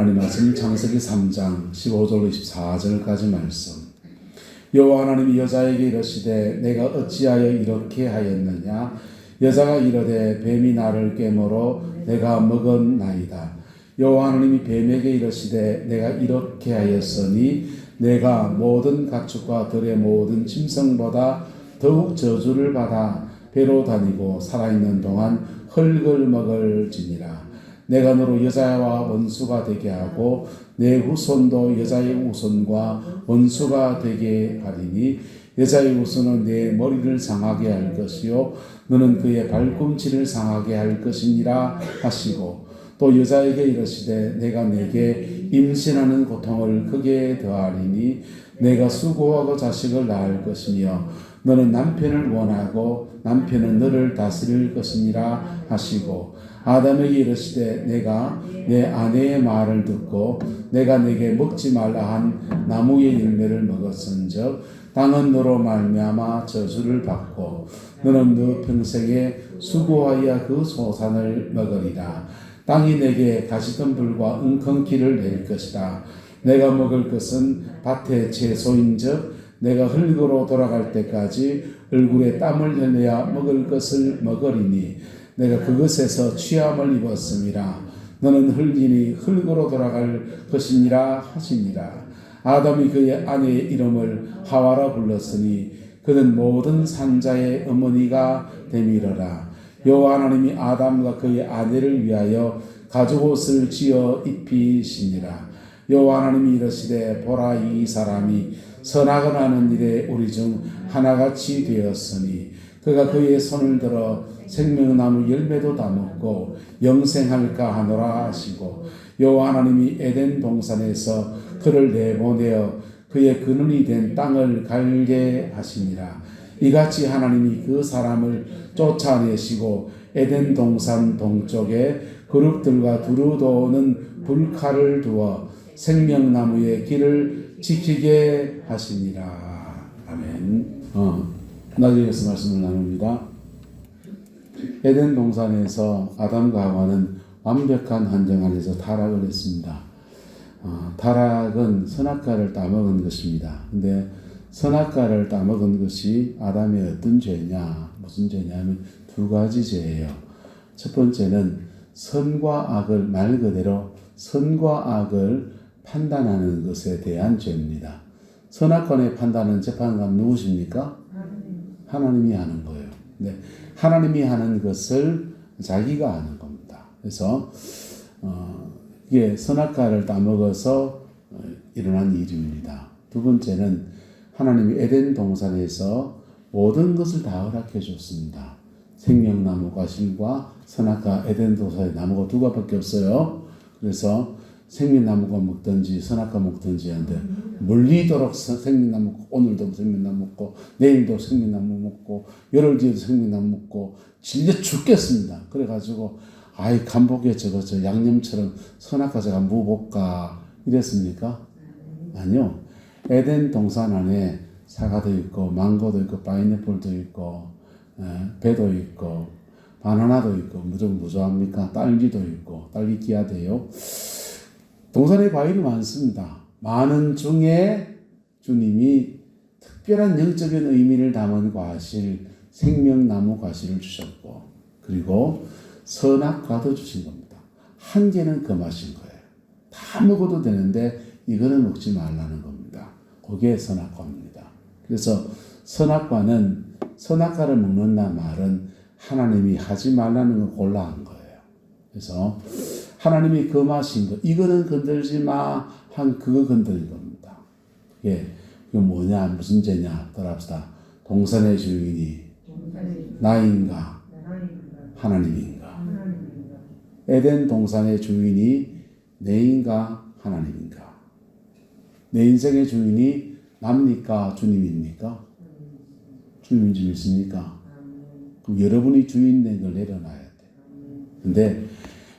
하나님 말씀 창세기 3장 15절 24절까지 말씀. 여호와 하나님이 여자에게 이르시되 내가 어찌하여 이렇게 하였느냐. 여자가 이르되 뱀이 나를 깨물어 내가 먹었나이다. 여호와 하나님이 뱀에게 이르시되 내가 이렇게 하였으니 내가 모든 가축과 들의 모든 짐승보다 더욱 저주를 받아 배로 다니고 살아있는 동안 흙을 먹을지니라. 내가 너로 여자와 원수가 되게 하고 내 후손도 여자의 후손과 원수가 되게 하리니 여자의 후손은 내 머리를 상하게 할 것이요 너는 그의 발꿈치를 상하게 할 것이니라 하시고 또 여자에게 이르시되 내가 내게 임신하는 고통을 크게 더하리니 내가 수고하고 자식을 낳을 것이며 너는 남편을 원하고 남편은 너를 다스릴 것이니라 하시고 아담에게 이르시되 내가 내 아내의 말을 듣고 내가 내게 먹지 말라 한 나무의 열매를 먹었은즉 땅은 너로 말미암아 저주를 받고 너는 너 평생에 수고하여 그 소산을 먹으리라. 땅이 내게 가시덤불과 웅컹기를 낼 것이다. 내가 먹을 것은 밭의 채소인즉 내가 흙으로 돌아갈 때까지 얼굴에 땀을 흘려야 먹을 것을 먹으리니 내가 그것에서 취함을 입었음이라. 너는 흙이니 흙으로 돌아갈 것이니라 하시니라. 아담이 그의 아내의 이름을 하와라 불렀으니 그는 모든 산자의 어머니가 됨이러라. 여호와 하나님이 아담과 그의 아내를 위하여 가죽옷을 지어 입히시니라. 여호와 하나님이 이르시되 보라 이 사람이 선악을 하는 일에 우리 중 하나같이 되었으니 그가 그의 손을 들어 생명나무 열매도 다 먹고 영생할까 하노라 하시고 여호와 하나님이 에덴 동산에서 그를 내보내어 그의 근원이 된 땅을 갈게 하시니라. 이같이 하나님이 그 사람을 쫓아내시고 에덴 동산 동쪽에 그룹들과 두루 도는 불칼을 두어 생명나무의 길을 지키게 하시니라. 아멘. 나중에서 말씀을 나눕니다. 에덴 동산에서 아담과 하와는 완벽한 환경 안에서 타락을 했습니다. 타락은 선악과를 따먹은 것입니다. 근데 선악과를 따먹은 것이 아담의 어떤 죄냐, 무슨 죄냐면 두 가지 죄예요. 첫 번째는 선과 악을 말 그대로 선과 악을 판단하는 것에 대한 죄입니다. 선악과의 판단은 재판관 누구십니까? 하나님이 하는 거예요. 네, 하나님이 하는 것을 자기가 하는 겁니다. 그래서 이게 선악과를 따먹어서 일어난 일입니다. 두 번째는 하나님이 에덴 동산에서 모든 것을 다 허락해 줬습니다. 생명나무 과실과 선악과 에덴 동산의 나무가 두 가지밖에 없어요. 그래서 생명나무가 먹든지 선악과 먹든지 하는데 물리도록 생명나무 먹고 오늘도 생명나무 먹고 내일도 생명나무 먹고 열흘 뒤에도 생명나무 먹고 질려 죽겠습니다. 그래가지고 아이 간복에 저 양념처럼 선악과 제가 먹어볼까 이랬습니까? 아니요. 에덴 동산 안에 사과도 있고 망고도 있고 파인애플도 있고 배도 있고 바나나도 있고 무조합니까? 딸기도 있고 딸기 끼야 돼요. 동산에 과일이 많습니다. 많은 중에 주님이 특별한 영적인 의미를 담은 과실, 생명나무 과실을 주셨고 그리고 선악과도 주신 겁니다. 한 개는 금하신 거예요. 다 먹어도 되는데 이거는 먹지 말라는 겁니다. 그게 선악과입니다. 그래서 선악과를 먹는다는 말은 하나님이 하지 말라는 걸 골라 한 거예요. 그래서 하나님이 금하신 거, 이거는 건들지 마, 한 그거 건드린 겁니다. 이게 뭐냐, 무슨 죄냐, 따라합시다. 동산의 주인이 나인가, 하나님인가. 에덴 동산의 주인이 내인가, 하나님인가. 내 인생의 주인이 납니까, 주님입니까? 주님인 줄 믿습니까? 그럼 여러분이 주인 된 걸 내려놔야 돼요. 근데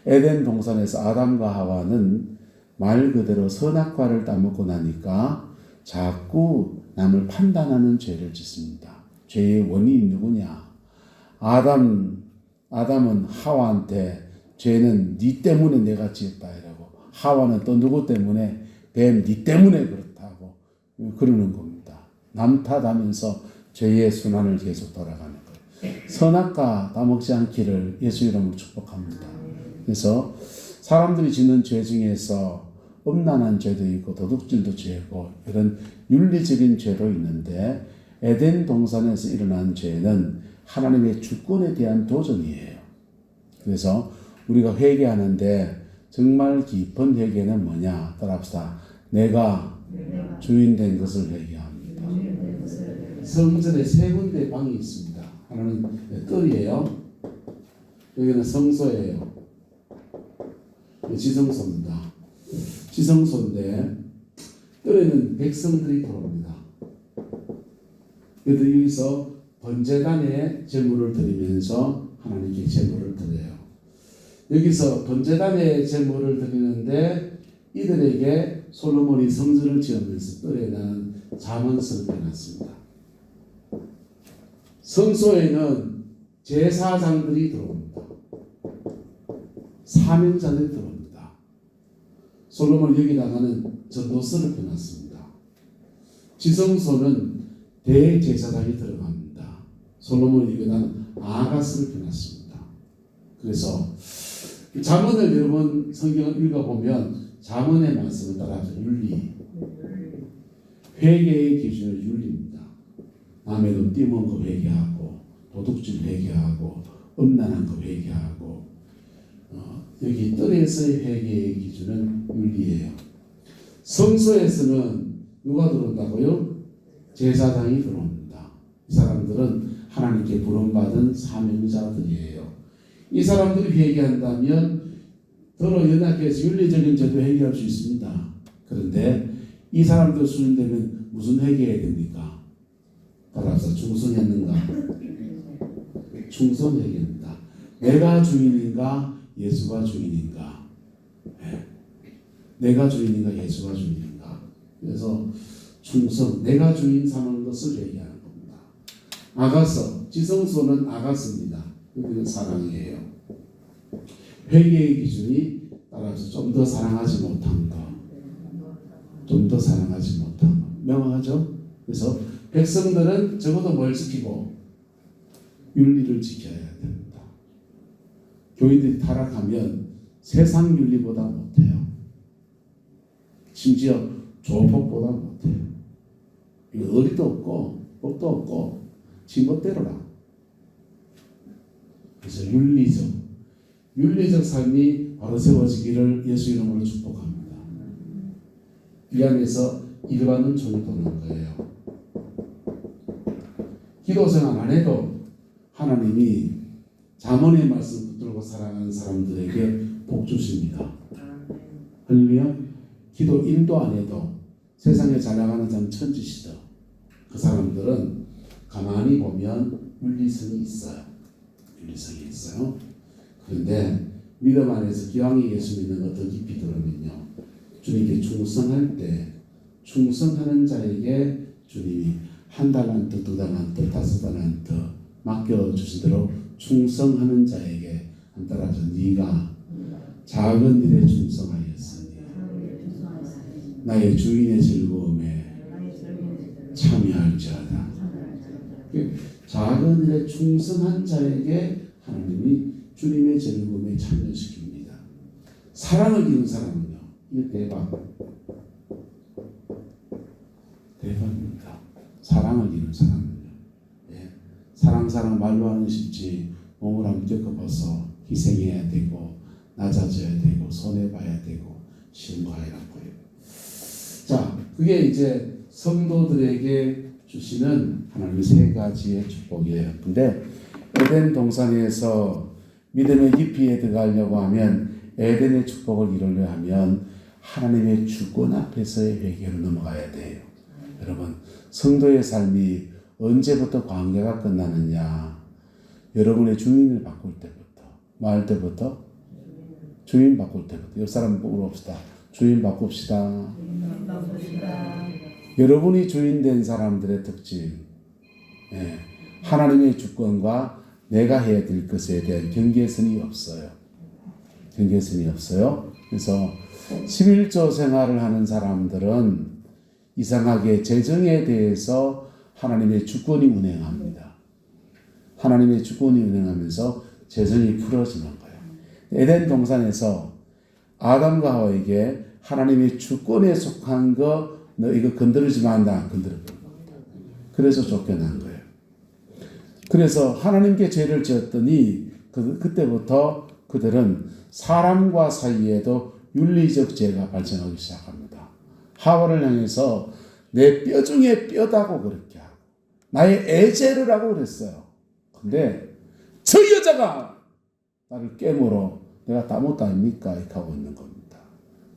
에덴 동산에서 아담과 하와는 말 그대로 선악과를 따먹고 나니까 자꾸 남을 판단하는 죄를 짓습니다. 죄의 원인이 누구냐? 아담은 하와한테 죄는 네 때문에 내가 지었다 이라고 하와는 또 누구 때문에? 뱀, 니 때문에 그렇다고 그러는 겁니다. 남 탓하면서 죄의 순환을 계속 돌아가는 거예요. 선악과 따먹지 않기를 예수 이름으로 축복합니다. 그래서 사람들이 짓는 죄 중에서 음란한 죄도 있고 도둑질도 죄고 이런 윤리적인 죄도 있는데 에덴 동산에서 일어난 죄는 하나님의 주권에 대한 도전이에요. 그래서 우리가 회개하는데 정말 깊은 회개는 뭐냐? 따라합시다. 내가 주인 된 것을 회개합니다. 성전에 세 군데 방이 있습니다. 하나는 뜰이에요. 여기는 성소예요. 지성소입니다. 지성소인데 뜰에는 백성들이 들어옵니다. 그래도 여기서 번제단에 제물을 드리면서 하나님께 제물을 드려요. 여기서 번제단에 제물을 드리는데 이들에게 솔로몬이 성전을 지으면서 뜰에는 잠언서를 빼놨습니다. 성소에는 제사장들이 들어옵니다. 사명자들이 들어옵니다. 솔로몬이 여기다가는 전도서를 펴놨습니다. 지성소는 대제사장이 들어갑니다. 솔로몬이 여기다는 아가스를 펴놨습니다. 그래서 잠언을 여러분 성경을 읽어보면 잠언의 말씀을 따라서 윤리, 회개의 기준은 윤리입니다. 남의 돈 띄먹은 거 회개하고 도둑질 회개하고 음란한 거 회개하고 여기 뜰에서의 회개의 기준은 윤리예요. 성소에서는 누가 들어온다고요? 제사장이 들어옵니다. 이 사람들은 하나님께 부름받은 사명자들이에요. 이 사람들이 회개한다면 더러 연약해서 윤리적인 죄도 회개할 수 있습니다. 그런데 이 사람들 수준되면 무슨 회개해야 됩니까? 따라서 충성했는가? 충성 회개입니다. 내가 주인인가? 예수가 주인인가? 네. 내가 주인인가? 예수가 주인인가? 그래서 충성, 내가 주인 삼는 것을 회개하는 겁니다. 아가서, 지성소는 아가서입니다. 여기는 사랑이에요. 회개의 기준이 따라서 좀 더 사랑하지 못한 것, 좀 더 사랑하지 못한 것. 명확하죠? 그래서 백성들은 적어도 뭘 지키고 윤리를 지켜야 됩니다. 교인들이 타락하면 세상 윤리보다 못해요. 심지어 조폭보다 못해요. 이거 의리도 없고 법도 없고 지멋대로라. 그래서 윤리적 삶이 바로 세워지기를 예수 이름으로 축복합니다. 이 안에서 일반은 종이 도는 거예요. 기도 생활 안 해도 하나님이 잠언의 말씀 붙들고 살아가는 사람들에게 복 주십니다. 할렐루야. 기도 인도 안 해도 세상에 잘 나가는 사람 천지시다. 그 사람들은 가만히 보면 윤리성이 있어요. 윤리성이 있어요. 그런데 믿음 안에서 기왕에 예수 믿는 거 더 깊이 들으면요, 주님께 충성할 때 충성하는 자에게 주님이 한 달란트, 두 달란트, 다섯 달란트 맡겨주신 대로 충성하는 자에게 한 따라서 네가 작은 일에 충성하였으니 나의 주인의 즐거움에 참여할지어다. 작은 일에 충성한 자에게 하나님이 주님의 즐거움에 참여시킵니다. 사랑을 이룬 사람은요, 이게 대박입니다. 사랑을 이룬 사람은요, 사랑 말로 하는 쉽지 몸을 한번 겪어봐서 희생해야 되고 낮아져야 되고 손해봐야 되고 신고하라고요. 자, 그게 이제 성도들에게 주시는 하나님의 세 가지의 축복이에요. 근데 에덴 동산에서 믿음의 깊이에 들어가려고 하면, 에덴의 축복을 이루려 하면 하나님의 주권 앞에서의 회개로 넘어가야 돼요. 여러분, 성도의 삶이 언제부터 관계가 끝나느냐? 여러분의 주인을 바꿀 때부터. 뭐 할 때부터? 주인 바꿀 때부터. 옆 사람 물어봅시다. 주인 바꿉시다. 여러분이 주인 된 사람들의 특징, 하나님의 주권과 내가 해야 될 것에 대한 경계선이 없어요. 경계선이 없어요. 그래서 11조 생활을 하는 사람들은 이상하게 재정에 대해서 하나님의 주권이 운행합니다. 하나님의 주권이 운행하면서 재정이 풀어지는 거예요. 에덴 동산에서 아담과 하와에게 하나님의 주권에 속한 거 너 이거 건드리지 말라 안 건드렸던 겁니다. 그래서 쫓겨난 거예요. 그래서 하나님께 죄를 지었더니 그때부터 그들은 사람과 사이에도 윤리적 죄가 발생하기 시작합니다. 하와를 향해서 내 뼈 중에 뼈다고 그렇게 하고 나의 애제를 하고 그랬어요. 근데 저 여자가 나를 깨물어 내가 다 못다 아닙니까? 이렇게 하고 있는 겁니다.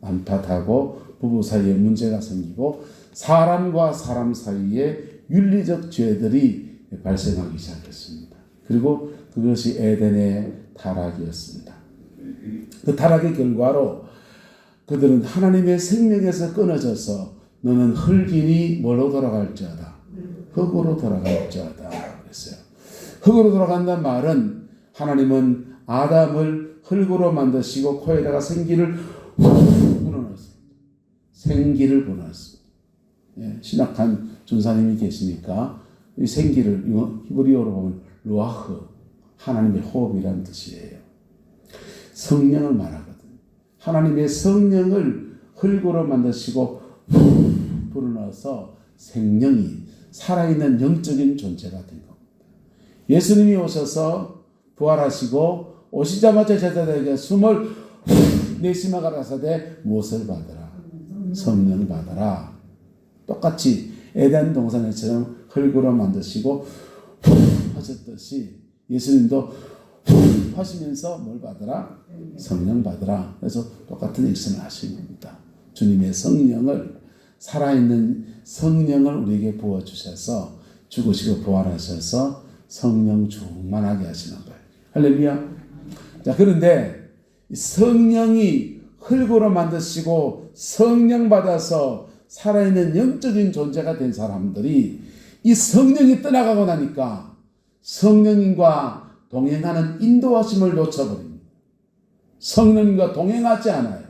안팎하고 부부 사이에 문제가 생기고 사람과 사람 사이에 윤리적 죄들이 발생하기 시작했습니다. 그리고 그것이 에덴의 타락이었습니다. 그 타락의 결과로 그들은 하나님의 생명에서 끊어져서 너는 흙이니 뭐로 돌아갈지어다. 흙으로 돌아갈지어다. 그랬어요. 흙으로 돌아간다는 말은 하나님은 아담을 흙으로 만드시고 코에다가 생기를 불어넣었습니다. 생기를 불어넣었습니다. 예, 신학한 전사님이 계시니까 이 생기를 히브리어로 보면 루아흐, 하나님의 호흡이라는 뜻이에요. 성령을 말하거든요. 하나님의 성령을 흙으로 만드시고 불어넣어서 생명이 살아있는 영적인 존재가 된 겁니다. 예수님이 오셔서 부활하시고 오시자마자 제자들에게 숨을 내쉬마 가라사대 무엇을 받으라? 성령 받아라. 똑같이 에덴 동산에처럼 흙으로 만드시고 하셨듯이 예수님도 하시면서 뭘 받으라? 성령 받으라. 그래서 똑같은 액션을 하신 겁니다. 주님의 성령을 살아있는 성령을 우리에게 부어주셔서 죽으시고 부활하셔서 성령 충만하게 하시는 거예요. 할렐루야. 자, 그런데 성령이 흙으로 만드시고 성령 받아서 살아있는 영적인 존재가 된 사람들이 이 성령이 떠나가고 나니까 성령님과 동행하는 인도하심을 놓쳐버립니다. 성령님과 동행하지 않아요.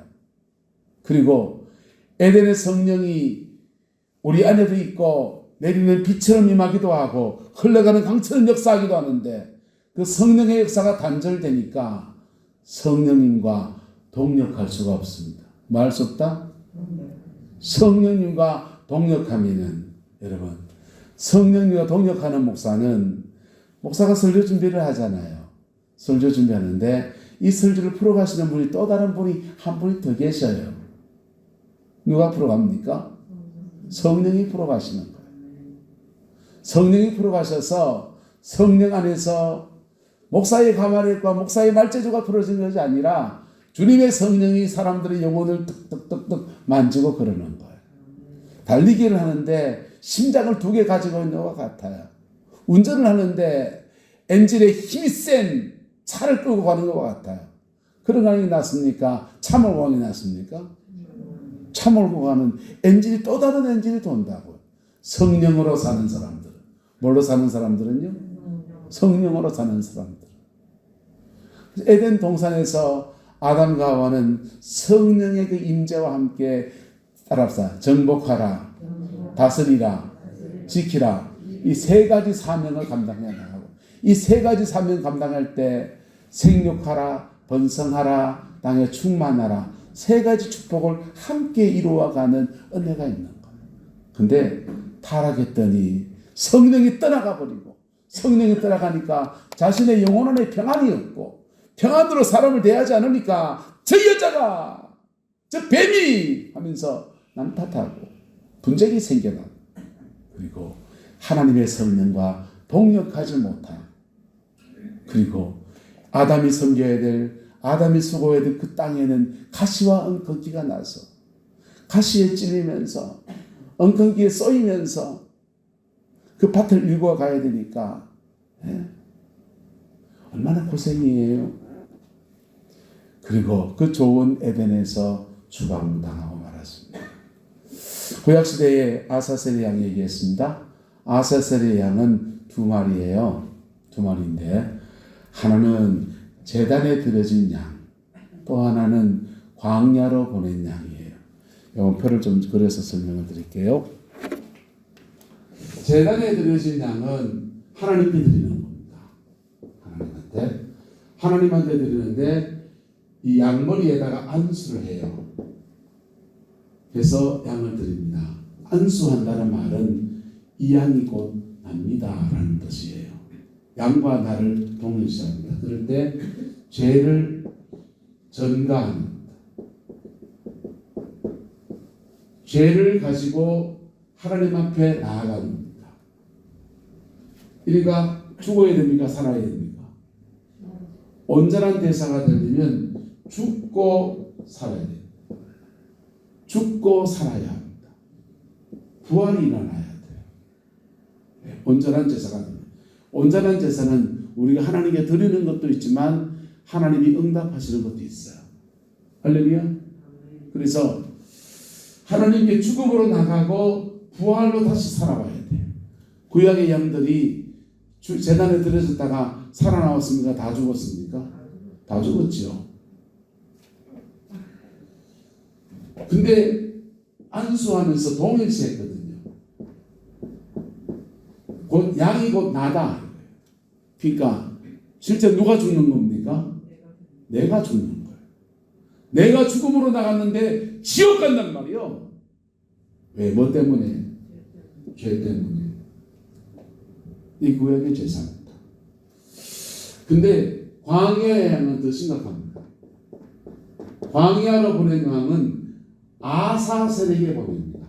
그리고 에덴의 성령이 우리 안에도 있고 내리는 빛처럼 임하기도 하고 흘러가는 강처럼 역사하기도 하는데 그 성령의 역사가 단절되니까 성령님과 동역할 수가 없습니다. 뭐 할 수 없다? 성령님과 동역하면은 여러분 성령님과 동역하는 목사가 설교 준비를 하잖아요. 설교 준비하는데 이 설교를 풀어가시는 분이 또 다른 분이 한 분이 더 계셔요. 누가 풀어갑니까? 성령이 풀어가시는 거예요. 성령이 풀어가셔서 성령 안에서 목사의 가마릴과 목사의 말재주가 풀어진 것이 아니라 주님의 성령이 사람들의 영혼을 뚝뚝뚝뚝 만지고 그러는 거예요. 달리기를 하는데 심장을 2개 가지고 있는 것 같아요. 운전을 하는데 엔진에 힘이 센 차를 끌고 가는 것 같아요. 그런 강이 났습니까? 차 몰고 가는 게 났습니까? 차 몰고 가는 엔진이 또 다른 엔진이 돈다고요. 성령으로 사는 사람들. 뭘로 사는 사람들은요? 성령으로 사는 사람들. 에덴 동산에서 아담과 하와는 성령의 그 임재와 함께 따라서 정복하라, 다스리라, 지키라. 이 3가지 사명을 감당해 나가고 이 3가지 사명 감당할 때 생육하라, 번성하라, 땅에 충만하라 3가지 축복을 함께 이루어가는 은혜가 있는 거예요. 근데 타락했더니 성령이 떠나가 버리고 성령이 떠나가니까 자신의 영혼 안에 평안이 없고 평안으로 사람을 대하지 않으니까 저 여자가 저 뱀이 하면서 남 탓하고 분쟁이 생겨나고 그리고 하나님의 성령과 동역하지 못한 그리고 아담이 섬겨야 될 아담이 수고해야 될 그 땅에는 가시와 엉겅기가 나서 가시에 찔리면서 엉겅기에 쏘이면서 그 밭을 일구어 가야 되니까 얼마나 고생이에요. 그리고 그 좋은 에덴에서 추방당하고 말았습니다. 구약시대에 아사셀의 양이 얘기했습니다. 아사셀의 양은 2마리예요. 2마리인데 하나는 제단에 드려진 양, 또 하나는 광야로 보낸 양이에요. 이 표를 좀 그려서 설명을 드릴게요. 제단에 드려진 양은 하나님께 드리는 겁니다. 하나님한테 드리는데 이 양머리에다가 안수를 해요. 그래서 양을 드립니다. 안수한다는 말은 이 양이 곧 납니다라는 뜻이에요. 양과 나를 동일시합니다. 그럴 때 죄를 전가하는 겁니다. 죄를 가지고 하나님 앞에 나아가는 겁니다. 그러니까 죽어야 됩니까? 살아야 됩니까? 온전한 대사가 되려면 죽고 살아야 됩니다. 죽고 살아야 합니다. 부활이 일어나야 돼요. 온전한 제사가 됩니다. 온전한 제사는 우리가 하나님께 드리는 것도 있지만 하나님이 응답하시는 것도 있어요. 할렐루야. 그래서 하나님께 죽음으로 나가고 부활로 다시 살아와야 돼요. 구약의 양들이 제단에 들어졌다가 살아나왔습니까? 다 죽었습니까? 다 죽었죠. 근데 안수하면서 동일시했거든요. 곧 양이 곧 나다. 그러니까 실제 누가 죽는 겁니까? 내가 죽는 거예요. 내가 죽음으로 나갔는데 지옥 간단 말이요. 왜? 뭐 때문에? 죄 때문에. 이 구약의 제사입니다. 근데 광야의 양은 더 심각합니다. 광야로 보낸 양은 아사셀에게 보냅니다.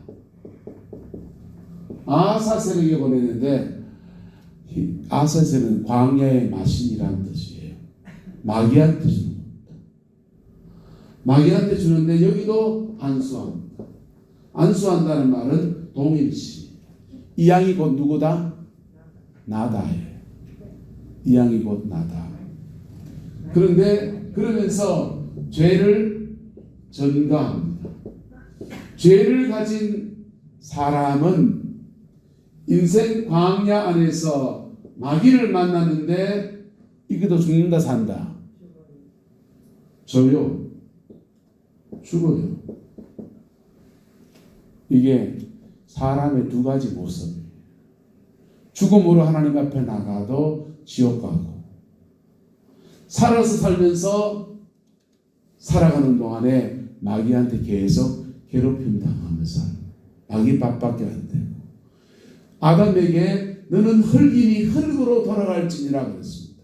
아사셀에게 보내는데 아사셀은 광야의 마신이라는 뜻이에요. 마귀한테 주는 겁니다. 마귀한테 주는데 여기도 안수합니다. 안수한다는 말은 동일시. 이 양이 곧 누구다? 나다예요. 이 양이 곧 나다. 그런데 그러면서 죄를 전가합니다. 죄를 가진 사람은 인생 광야 안에서 마귀를 만났는데 이게도 죽는다 산다. 저요. 죽어요. 이게 사람의 두 가지 모습이에요. 죽음으로 하나님 앞에 나가도 지옥 가고, 살아서 살면서 살아가는 동안에 마귀한테 계속 괴롭힘 당하면서 마귀 밥밖에 안 되고, 아담에게 너는 흙이니 흙으로 돌아갈지니라 그랬습니다.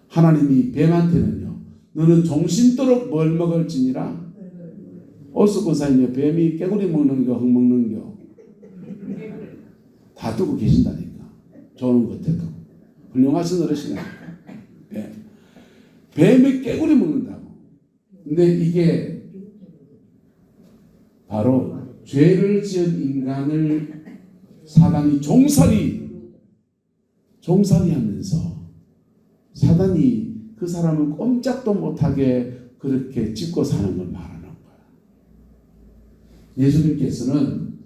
하나님이 뱀한테는요, 너는 종신도록 뭘 먹을지니라. 어수고사이며 뱀이 깨구리 먹는 거, 흙 먹는 거 다 두고 계신다니까. 좋은 것에도 훌륭하신 어르신이니까. 네. 뱀이 깨구리 먹는다고. 근데 이게 바로 죄를 지은 인간을 사단이 종살이 하면서 사단이 그 사람을 꼼짝도 못하게 그렇게 짚고 사는 걸 말하는 거야. 예수님께서는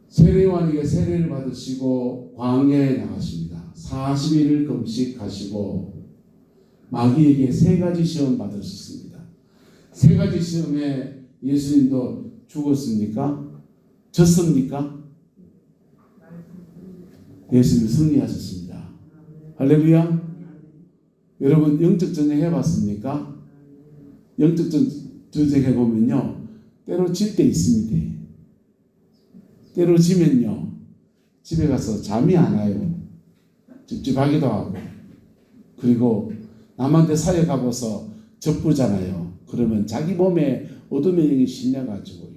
세례요한에게 세례를 받으시고 광야에 나가십니다. 40일을 금식하시고 마귀에게 3가지 시험 받으셨습니다. 3가지 시험에 예수님도 죽었습니까? 졌습니까? 예수님 승리하셨습니다. 할렐루야. 여러분 영적 전쟁 해봤습니까? 영적 전쟁 해보면요, 때로 질 때 있습니다. 때로 지면요, 집에 가서 잠이 안 와요. 찝찝하기도 하고, 그리고 남한테 사역하고서 접부잖아요. 그러면 자기 몸에 어둠의 영이 실려가지고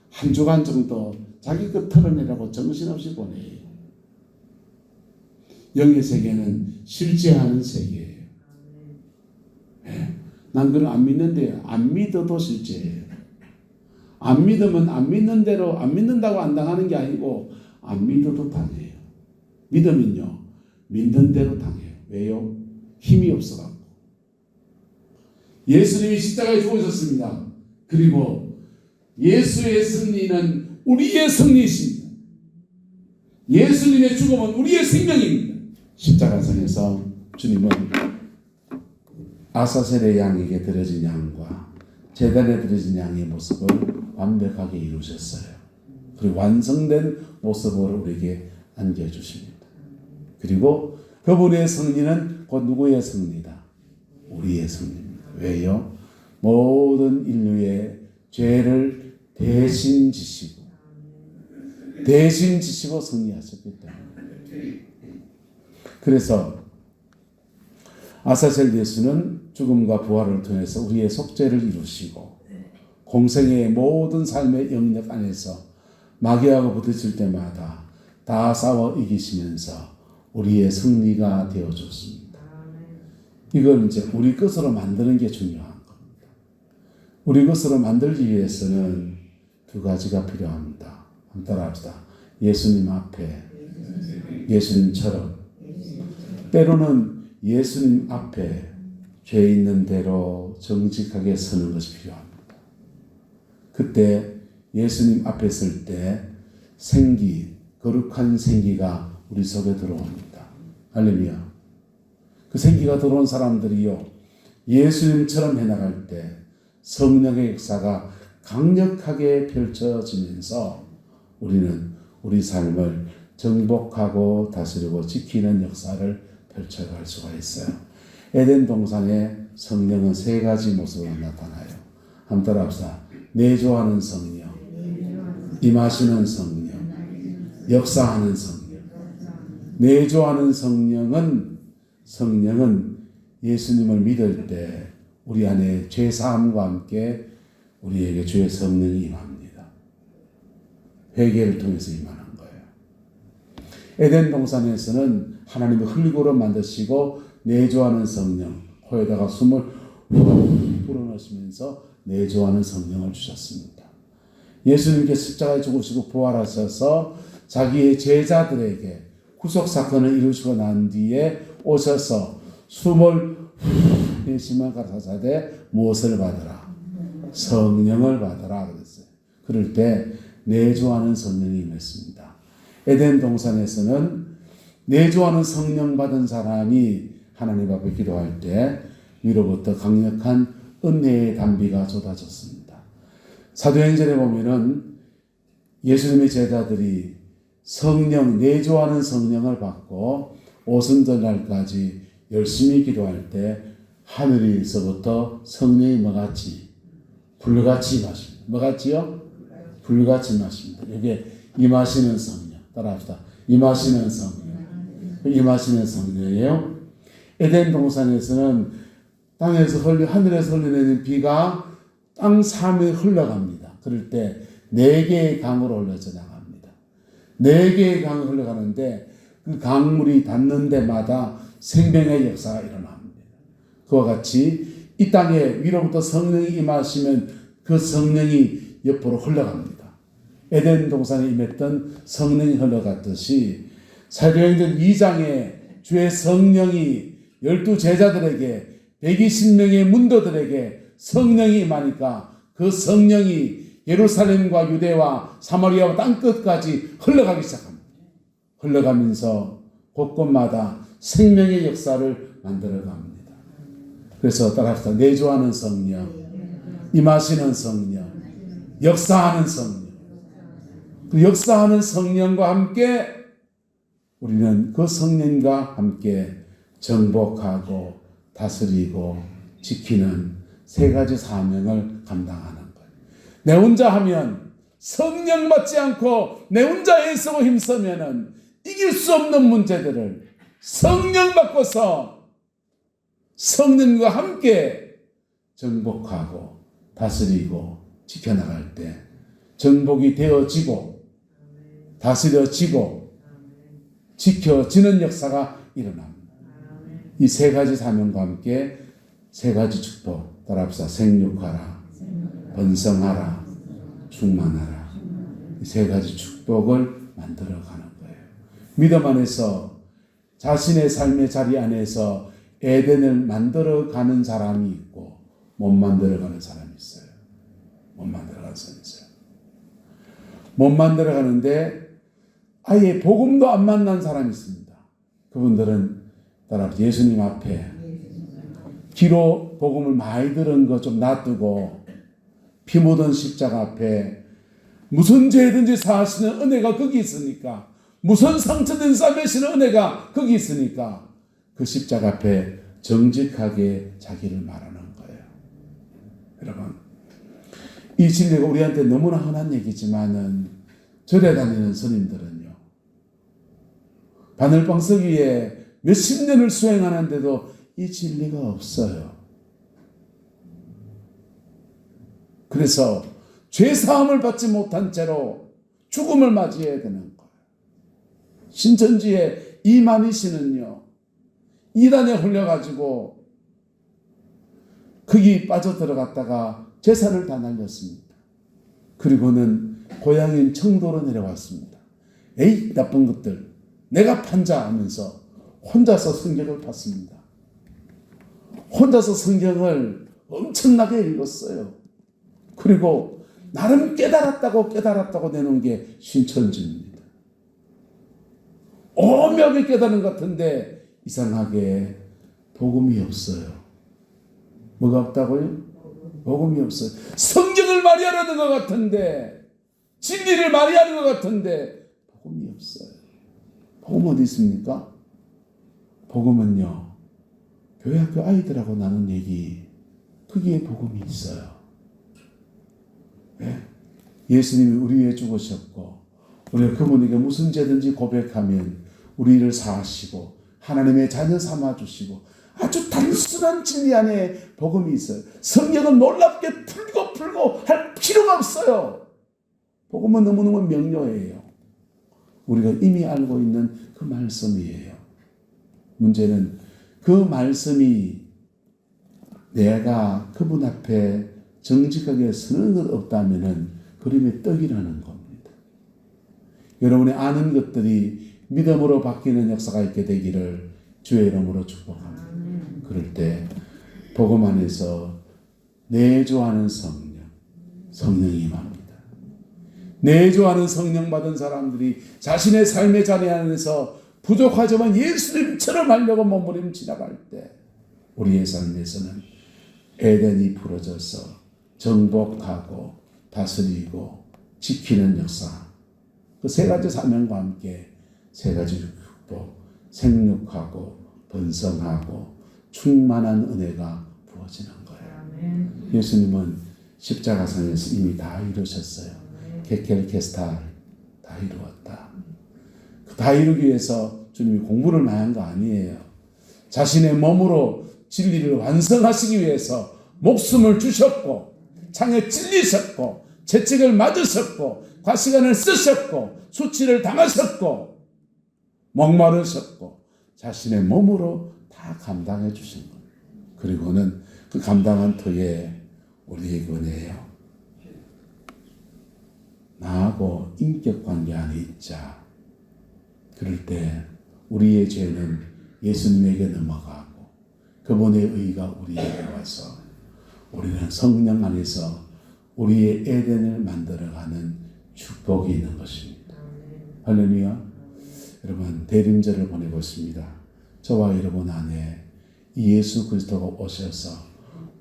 한 주간 정도 자기 것 털어내라고 정신없이 보내요. 영의 세계는 실제하는 세계예요. 네. 난 그런 안 믿는데요. 안 믿어도 실제예요. 안 믿으면 안 믿는 대로, 안 믿는다고 안 당하는 게 아니고 안 믿어도 당해요. 믿으면요, 믿는 대로 당해요. 왜요? 힘이 없어갖고. 예수님이 십자가에 죽으셨습니다. 그리고 예수의 승리는 우리의 승리이십니다. 예수님의 죽음은 우리의 생명입니다. 십자가상에서 주님은 아사셀의 양에게 드려진 양과 제단에 드려진 양의 모습을 완벽하게 이루셨어요. 그리고 완성된 모습으로 우리에게 안겨주십니다. 그리고 그분의 승리는 곧 누구의 승리다? 우리의 승리입니다. 왜요? 모든 인류의 죄를 대신 지시고 승리하셨기 때문에. 그래서 아사셀 예수는 죽음과 부활을 통해서 우리의 속죄를 이루시고 공생의 모든 삶의 영역 안에서 마귀하고 부딪힐 때마다 다 싸워 이기시면서 우리의 승리가 되어줬습니다. 이걸 이제 우리 것으로 만드는 게 중요한 겁니다. 우리 것으로 만들기 위해서는 두 가지가 필요합니다. 한번 따라합시다. 예수님 앞에, 예수님처럼. 때로는 예수님 앞에 죄 있는 대로 정직하게 서는 것이 필요합니다. 그때 예수님 앞에 설 때 거룩한 생기가 우리 속에 들어옵니다. 할렐루야. 그 생기가 들어온 사람들이요, 예수님처럼 해나갈 때 성령의 역사가 강력하게 펼쳐지면서 우리는 우리 삶을 정복하고 다스리고 지키는 역사를 펼쳐갈 수가 있어요. 에덴 동산에 성령은 세 가지 모습으로 나타나요. 한번 따라합시다. 내조하는 성령, 임하시는 성령, 역사하는 성령. 내조하는 성령은 예수님을 믿을 때 우리 안에 죄 사함과 함께 우리에게 주의 성령이 임합니다. 회개를 통해서 임하는 거예요. 에덴 동산에서는 하나님이 흙으로 만드시고 내조하는 성령, 코에다가 숨을 불어넣으시면서 내조하는 성령을 주셨습니다. 예수님께 십자가에 죽으시고 부활하셔서 자기의 제자들에게 구속 사건을 이루시고 난 뒤에 오셔서 숨을 내쉬며 가라사대 무엇을 받으라? 성령을 받으라 그랬어요. 그럴 때 내조하는 성령이 임했습니다. 에덴 동산에서는 내조하는 성령 받은 사람이 하나님 앞에 기도할 때 위로부터 강력한 은혜의 단비가 쏟아졌습니다. 사도행전에 보면은 예수님의 제자들이 내조하는 성령을 받고 오순절날까지 열심히 기도할 때 하늘에서부터 성령이 불같이 임하십니다. 뭐같이요? 불같이 임하십니다. 이게 임하시는 성령. 따라합시다. 임하시는 성령. 임하시는 성령이에요. 에덴 동산에서는 하늘에서 흘러내리는 비가 땅 사면에 흘러갑니다. 그럴 때 4개의 강으로 흘러져 나갑니다. 4개의 강을 흘러가는데 그 강물이 닿는 데마다 생명의 역사가 일어납니다. 그와 같이 이 땅에 위로부터 성령이 임하시면 그 성령이 옆으로 흘러갑니다. 에덴 동산에 임했던 성령이 흘러갔듯이 사도행전 2장에 주의 성령이 12제자들에게 120명의 문도들에게 성령이 임하니까 그 성령이 예루살렘과 유대와 사마리아와 땅끝까지 흘러가기 시작합니다. 흘러가면서 곳곳마다 생명의 역사를 만들어갑니다. 그래서 따라합시다. 내조하는 성령, 임하시는 성령, 역사하는 성령. 그 역사하는 성령과 함께 우리는 그 성령과 함께 정복하고 다스리고 지키는 3가지 사명을 감당하는 거예요. 내 혼자 하면 성령 받지 않고 내 혼자 애쓰고 힘쓰면은 이길 수 없는 문제들을 성령 받고서 성령과 함께 정복하고 다스리고 지켜나갈 때 정복이 되어지고 다스려지고 지켜지는 역사가 일어납니다. 이 3가지 사명과 함께 3가지 축복 따라합시다. 생육하라, 번성하라, 충만하라. 이 3가지 축복을 만들어가는 거예요. 믿음 안에서 자신의 삶의 자리 안에서 에덴을 만들어가는 사람이 있고 못 만들어가는 사람이 있어요. 못 만들어가는 사람이 있어요. 못 만들어가는데 아예 복음도 안 만난 사람이 있습니다. 그분들은 따라 예수님 앞에 귀로 복음을 많이 들은 거 좀 놔두고 피 묻은 십자가 앞에 무슨 죄든지 사하시는 은혜가 거기 있으니까, 무슨 상처든 싸매시는 은혜가 거기 있으니까 그 십자가 앞에 정직하게 자기를 말하는 거예요. 여러분, 이 진리가 우리한테 너무나 흔한 얘기지만은 절에 다니는 스님들은요, 바늘방석 위에 몇십 년을 수행하는데도 이 진리가 없어요. 그래서 죄사함을 받지 못한 채로 죽음을 맞이해야 되는 거예요. 신천지의 이만희 씨는요, 이단에 홀려가지고 거기 빠져들어갔다가 재산을 다 날렸습니다. 그리고는 고향인 청도로 내려왔습니다. 에이, 나쁜 것들, 내가 판자 하면서 혼자서 성경을 팠습니다. 혼자서 성경을 엄청나게 읽었어요. 그리고 나름 깨달았다고 내놓은 게 신천지입니다. 오묘하게 깨달은 것 같은데 이상하게 복음이 없어요. 뭐가 없다고요? 복음이 없어요. 성경을 많이 하려는 것 같은데, 진리를 많이 하는 것 같은데 복음이 없어요. 복음 어디 있습니까? 복음은요, 교회학교 아이들하고 나눈 얘기, 거기에 복음이 있어요. 네? 예수님이 우리 위해 죽으셨고, 우리가 그분에게 무슨 죄든지 고백하면 우리를 사하시고 하나님의 자녀 삼아주시고, 아주 단순한 진리 안에 복음이 있어요. 성경은 놀랍게 풀고 할 필요가 없어요. 복음은 너무너무 명료해요. 우리가 이미 알고 있는 그 말씀이에요. 문제는 그 말씀이 내가 그분 앞에 정직하게 서는 것 없다면 그림의 떡이라는 겁니다. 여러분의 아는 것들이 믿음으로 바뀌는 역사가 있게 되기를 주의 이름으로 축복합니다. 그럴 때 복음 안에서 내주하는 성령이 임합니다. 내주하는 성령 받은 사람들이 자신의 삶의 자리 안에서 부족하지만 예수님처럼 하려고 몸부림치나갈 때 우리의 삶에서는 에덴이 풀어져서 정복하고 다스리고 지키는 역사, 그 세 가지 사명과 함께 세 가지 축복, 생육하고 번성하고 충만한 은혜가 부어지는 거예요. 예수님은 십자가상에서 이미 다 이루셨어요. 게켈케스탈, 다 이루었다. 다 이루기 위해서 주님이 공부를 많이 한 거 아니에요. 자신의 몸으로 진리를 완성하시기 위해서 목숨을 주셨고, 창에 찔리셨고, 채찍을 맞으셨고, 과시간을 쓰셨고, 수치를 당하셨고, 목마르셨고, 자신의 몸으로 다 감당해 주신 거예요. 그리고는 그 감당한 터에 우리에게 은혜요, 나하고 인격관계 안에 있자. 그럴 때 우리의 죄는 예수님에게 넘어가고 그분의 의가 우리에게 와서 우리는 성령 안에서 우리의 에덴을 만들어가는 축복이 있는 것입니다. 할렐루야. 여러분, 대림절을 보내고 있습니다. 저와 여러분 안에 예수 그리스도가 오셔서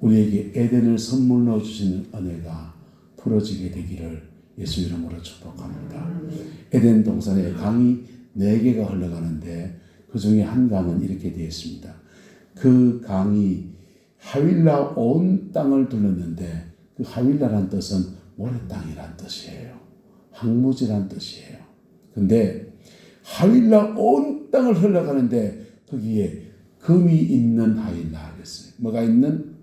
우리에게 에덴을 선물로 주시는 은혜가 풀어지게 되기를 예수 이름으로 축복합니다. 에덴 동산에 강이 4개가 흘러가는데 그 중에 한 강은 이렇게 되어 있습니다. 그 강이 하윌라 온 땅을 둘렀는데, 그 하윌라란 뜻은 모래땅이란 뜻이에요. 황무지란 뜻이에요. 근데 하윌라 온 땅을 흘러가는데 거기에 금이 있는 하윌라 하겠어요. 뭐가 있는?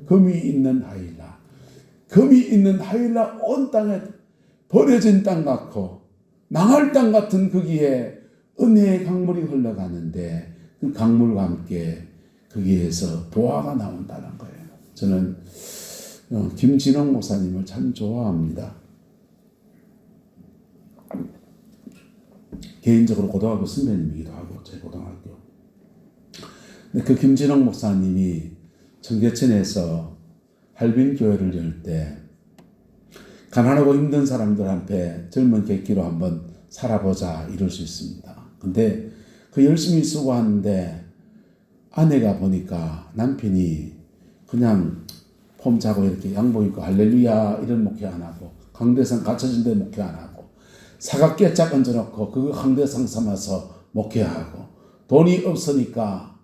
금이 있는 하윌라. 금이 있는 하윌라 온 땅에 버려진 땅 같고 망할 땅 같은 거기에 은혜의 강물이 흘러가는데 그 강물과 함께 거기에서 보화가 나온다는 거예요. 저는 김진홍 목사님을 참 좋아합니다. 개인적으로 고등학교 선배님이기도 하고, 제 고등학교. 근데 그 김진홍 목사님이 청계천에서 할빈교회를 열 때 가난하고 힘든 사람들한테 젊은 객기로 한번 살아보자 이럴 수 있습니다. 근데 그 열심히 쓰고 하는데 아내가 보니까 남편이 그냥 폼 자고 이렇게 양복 입고 할렐루야 이런 목회 안 하고 강대상 갇혀진 데 목회 안 하고 사각기에 짝 얹어놓고 그거 강대상 삼아서 목회하고 돈이 없으니까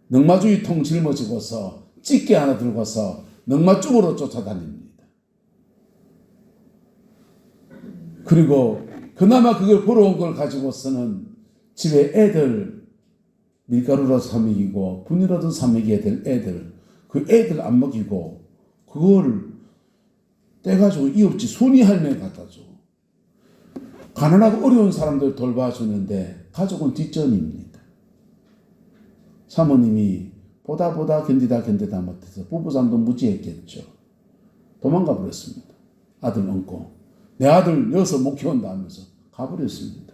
넝마주의통 짊어지고서 찌개 하나 들고서 넝마쪽으로 쫓아다닙니다. 그리고 그나마 그걸 벌어온 걸 가지고서는 집에 애들 밀가루로 사 먹이고 분유로도 사 먹여야 될 애들 그 애들 안 먹이고 그걸 떼가지고 이웃집 순이 할매 갖다 줘. 가난하고 어려운 사람들 돌봐주는데 가족은 뒷전입니다. 사모님이 보다 견디다 못해서 부부싸움도 무지했겠죠. 도망가 버렸습니다. 아들 얹고 내 아들 여기서 못 키운다 하면서 가버렸습니다.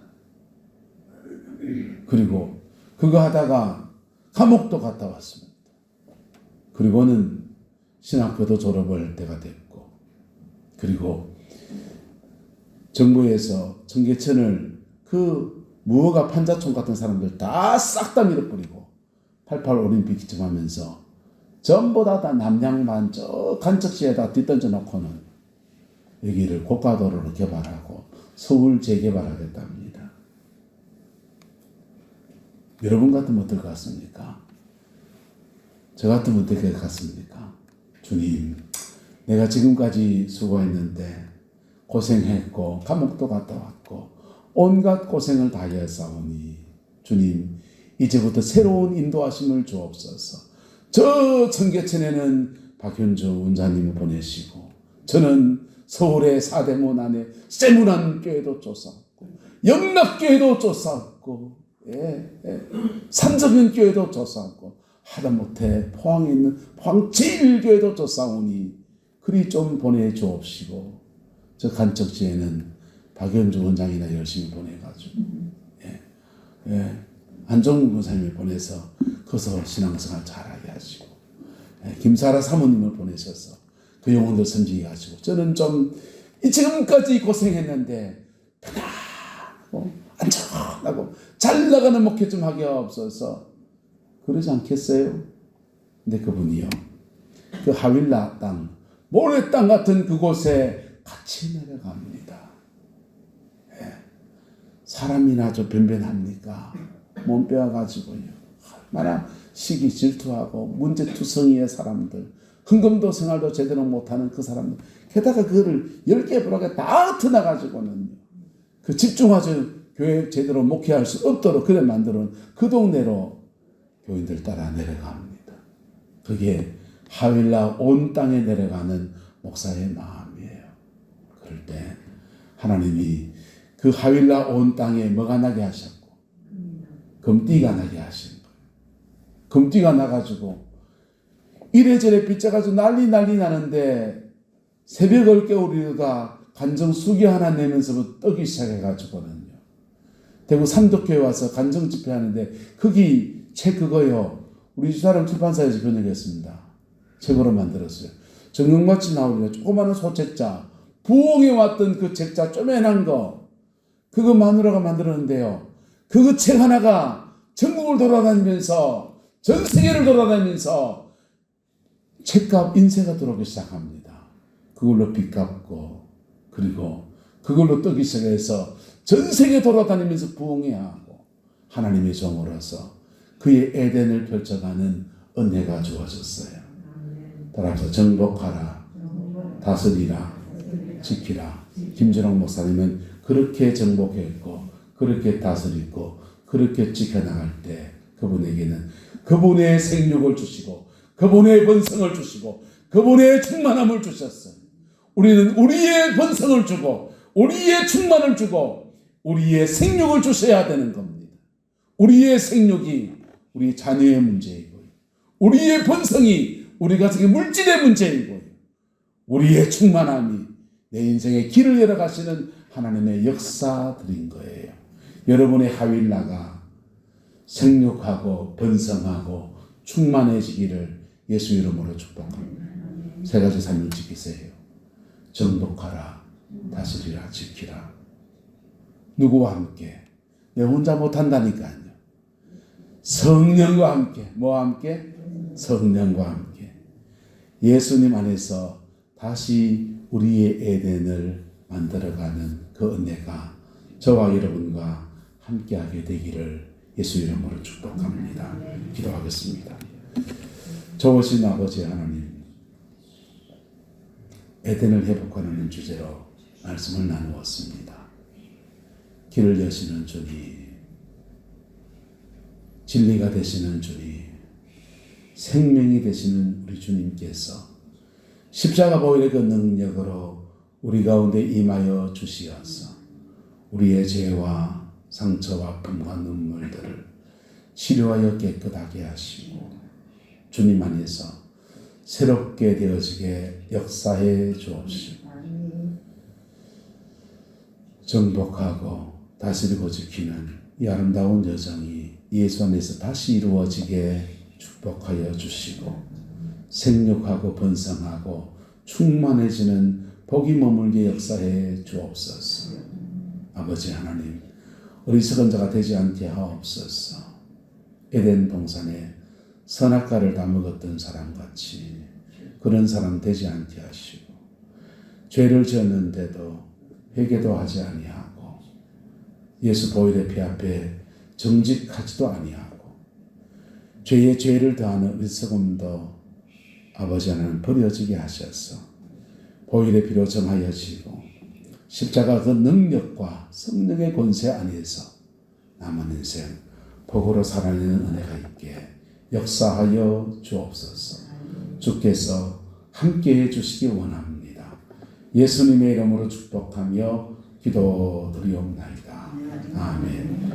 그리고 그거 하다가 감옥도 갔다 왔습니다. 그리고는 신학교도 졸업을 할 때가 됐고 그리고 정부에서 청계천을 그 무허가 판자촌 같은 사람들 다 싹 다 밀어버리고 88 올림픽 기점하면서 전부 다 남양만 저 간척지에다 뒷던져 놓고는 여기를 고가도로로 개발하고 서울 재개발하겠다 합니다. 여러분 같으면 어떨 것 같습니까? 저 같으면 어떻게 같습니까? 주님, 내가 지금까지 수고했는데 고생했고 감옥도 갔다 왔고 온갖 고생을 다했사오니 주님 이제부터 새로운 인도하심을 주옵소서. 저 청계천에는 박현주 원장님을 보내시고 저는 서울의 사대문 안에 세문안 교회도 쫓아왔고 영락교회도 쫓아왔고 산적인 교회도 쫓아왔고 하다못해 포항에 있는 포항 제1교회도 쫓아오니 그리 좀 보내주옵시고 저 간척지에는 박현주 원장이나 열심히 보내가지고 안종국 권사님을 보내서 거기서 신앙생활 잘하게 하시고 김사라 사모님을 보내셔서 그 영혼들 섬기게 하시고 저는 좀 지금까지 고생했는데 편안하고 안전하고 잘 나가는 목회 좀 하게 없어서 그러지 않겠어요? 근데 그분이요 그 하윌라 땅 모래 땅 같은 그곳에 같이 내려갑니다. 사람이나 저 변변합니까? 몸 빼어가지고요. 얼마나 시기 질투하고 문제투성이의 사람들, 흥금도 생활도 제대로 못하는 그 사람들, 게다가 그거를 10개 부락에 다 흩어나가지고는 그 집중화적 교회 제대로 목회할 수 없도록 그래 만들어 그 동네로 교인들 따라 내려갑니다. 그게 하윌라 온 땅에 내려가는 목사의 마음이에요. 그럴 때 하나님이 그 하윌라 온 땅에 뭐가 나게 하셨고 금띠가 나게 하신 거예요. 금띠가 나가지고 이래저래 빗자가지고 난리 나는데 새벽을 깨우리다가 간정 수기 하나 내면서부터 떠기 시작해가지고는요. 대구 삼덕교회 와서 간정 집회하는데 거기 책 그거요. 우리 주사람 출판사에서 번역했습니다. 책으로 만들었어요. 정경마치 나오는 조그마한 소책자 부흥에 왔던 그 책자 쪼매난 거 그거 마누라가 만들었는데요. 그 책 하나가 전국을 돌아다니면서 전 세계를 돌아다니면서 책값 인쇄가 들어오기 시작합니다. 그걸로 빚 갚고 그리고 그걸로 떡이 시작해서 전 세계 돌아다니면서 부흥해야 하고 하나님의 종으로서 그의 에덴을 펼쳐가는 은혜가 주어졌어요. 따라서 정복하라, 다스리라, 지키라. 김준홍 목사님은 그렇게 정복했고 그렇게 다스리고 그렇게 지켜나갈 때 그분에게는 그분의 생육을 주시고 그분의 번성을 주시고 그분의 충만함을 주셨어요. 우리는 우리의 번성을 주고 우리의 충만을 주고 우리의 생육을 주셔야 되는 겁니다. 우리의 생육이 우리 자녀의 문제이고 우리의 번성이 우리 가족의 물질의 문제이고 우리의 충만함이 내 인생의 길을 열어가시는 하나님의 역사들인 거예요. 여러분의 하윌라가 생육하고 번성하고 충만해지기를 예수 이름으로 축복합니다. 세 가지 삶을 지키세요. 정복하라, 다스리라, 지키라. 누구와 함께? 내 혼자 못한다니까요. 성령과 함께, 뭐와 함께? 성령과 함께. 예수님 안에서 다시 우리의 에덴을 만들어가는 그 은혜가 저와 여러분과 함께하게 되기를 예수 이름으로 축복합니다. 기도하겠습니다. 좋으신 아버지 하나님, 에덴을 회복하는 주제로 말씀을 나누었습니다. 길을 여시는 주님, 진리가 되시는 주님, 생명이 되시는 우리 주님께서 십자가 보혈의 그 능력으로 우리 가운데 임하여 주시어서 우리의 죄와 상처와 아픔과 눈물들을 치료하여 깨끗하게 하시고 주님 안에서 새롭게 되어지게 역사해 주옵시고 정복하고 다스리고 지키는 이 아름다운 여정이 예수 안에서 다시 이루어지게 축복하여 주시고 생육하고 번성하고 충만해지는 복이 머물게 역사해 주옵소서. 아버지 하나님, 어리석은 자가 되지 않게 하옵소서. 에덴 동산에 선악과를 다 먹었던 사람같이 그런 사람 되지 않게 하시고 죄를 지었는데도 회개도 하지 아니하고 예수 보혈의 피 앞에 정직하지도 아니하고 죄에 죄를 더하는 어리석음도 아버지 하나님 버려지게 하셔서 보혈의 피로 정하여지고 십자가 그 능력과 성령의 권세 안에서 남은 인생 복으로 살아내는 은혜가 있게 역사하여 주옵소서. 주께서 함께해 주시기 원합니다. 예수님의 이름으로 축복하며 기도드리옵나이다. 아멘.